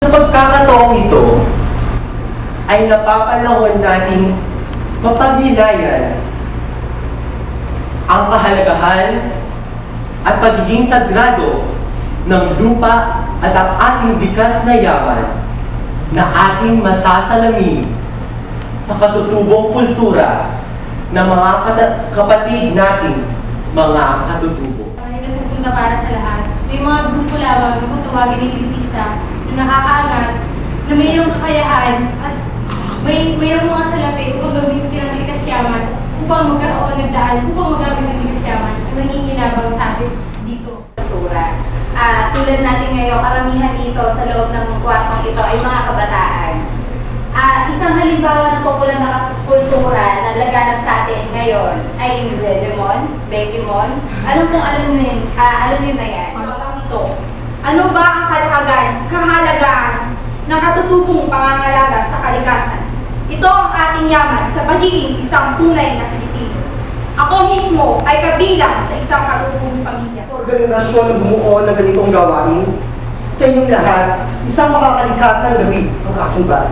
Sa pagkakataong ito, ay napapanahon nating mapagnilayan ang kahalagahan at pagiging sagrado ng lupa at ang ating bigas na yaman na ating masasalamin sa katutubong kultura ng mga kapatid nating mga katutubo. Ay nagpupunta para sa lahat. May mga grupo lamang na kung tawagin ng Ilisista na nakakaangat, na mayroong kakayahan at mayroong mga salapi upang gawin sila ng bigas yaman, upang magkaroon ng daan, upang magamit ng bigas yaman ang nanginginabang sa atin dito. Tulad natin ngayon, karamihan dito sa loob ng kwartong ito ay mga kabataan. Isang halimbawa ng popular na kultura na laganap sa atin ngayon ay Zedemon, Bekimon. Alam niyo na yan. Ito. Ano ba ang kahalagaan ng katutubong pangangalaga sa kalikasan? Ito ang ating yaman sa pagiging isang tunay na Pilipino. Ako mismo ay kabilang sa isang katutubong pamilya. Organisasyon na bumuo ng ganitong gawain sa inyong lahat, isang makakalikasang gabi ang aking bahay.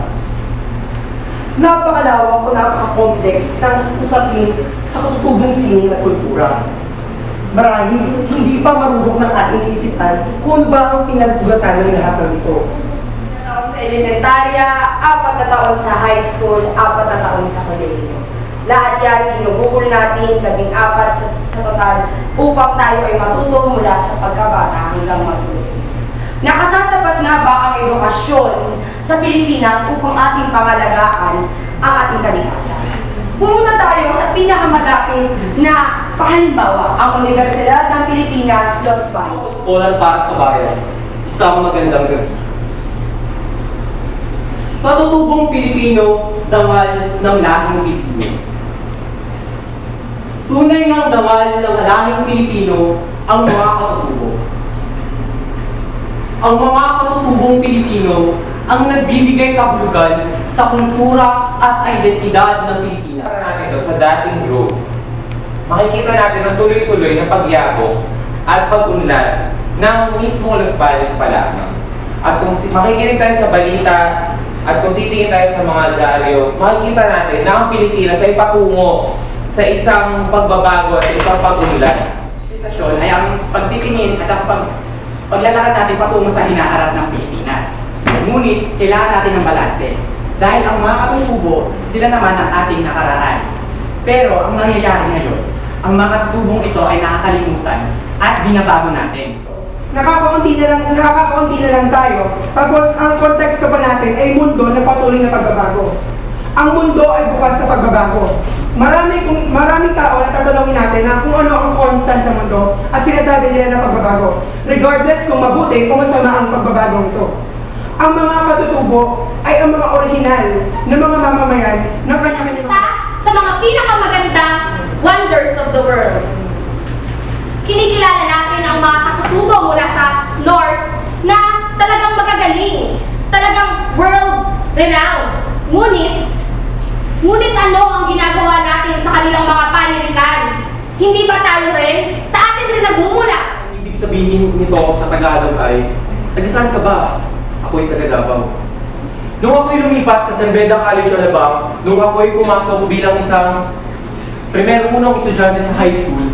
Napakalawak o napaka-complex ng usapin sa katutubong sining na kultura. Marahil hindi pa marunong ng ating isipan kung ba ang pinagtugatan ng lahat ng ito. 4 taon sa elementarya, 4 na taon sa high school, 4 na taon sa kolehiyo. Lahat yan ginugugol natin, 14 sa total, upang tayo ay matuto mula sa pagkabata hanggang magulo. Nakasasapat nga ba ang edukasyon sa Pilipinas upang ating pangalagaan ang ating kalikasan? Pumunta tayo sa pinakamalapit na pahalimbawa, ang Universidad ng Pilipinas, Los Baños. Scholar para sa bayan, isang magandang gabi. Matutubong Pilipino, dangal ng lahing Pilipino. Tunay ng dangal ng lahing Pilipino ang mga katutubo. Ang mga katutubong Pilipino ang nagbibigay kahulugan sa kultura at identidad ng Pilipinas. Para natin ito sa dating group, makikita natin ang tuloy-tuloy na pagyabong at pag-unlad ng mismong Los pa lamang. At kung makikinig tayo sa balita at kung titingin tayo sa mga dyaryo, makikita natin na ang Pilipinas ay patungo sa isang pagbabago at isang pag-unlad. Sitwasyon ay ang pagtitingin at ang paglalakad natin patungo sa hinaharap ng Pilipinas. Ngunit, kailangan natin ng balanse. Dahil ang mga katutubo, sila naman ang ating nakaraan. Pero, ang nangyayari ngayon, ang mga katutubong ito ay nakakalimutan at binabago natin. Nakakaunti na lang tayo. Pagod ang konteksto pa natin ay mundo na patuloy na pagbabago. Ang mundo ay bukas sa pagbabago. Maraming tao na tatanungin natin na kung ano ang constant sa mundo at sinasabi nila na pagbabago. Regardless kung mabuti o masama ang pagbabagong ito. Ang mga katutubo ay ang mga original na mga mamamayan ng kanya-kanya. Sa mga pinakamagandang wonders of the world. Kinikilala natin ang mga katutubo mula sa North na talagang magagaling, talagang world-renowned. Ngunit ano ang ginagawa natin sa kanilang mga panirikan? Hindi ba tayo rin? Sa atin rin nagmumula. Ang ibig sabihin nito sa Tagalog ay, taga-saan ka ba? Ako'y taga-Davao. Nung ako'y lumipat sa San Beda College Alabang, nung ako'y pumasok bilang isang unang estudyante sa high school,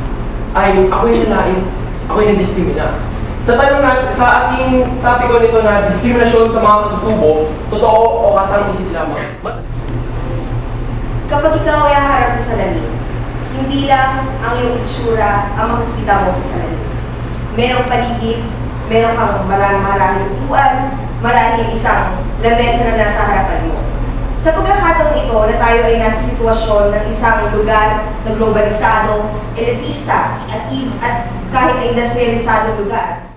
ay ako'y nalain, ako'y nadiskrimina. Sa tanong na, sa ating topic nito na diskriminasyon sa mga katutubo, totoo o kasang isip lamang. Kapag ikaw ay harap sa salamin, hindi lang ang iyong itsura ang makikita mo sa salamin. Merong paligid, meron kang maraming upuan, maraming isang lamesa na nasa harapan mo. Sa pagkakataong ito na tayo ay nasa sitwasyon ng isang lugar na globalisado, elitista at kahit na industrialisado lugar,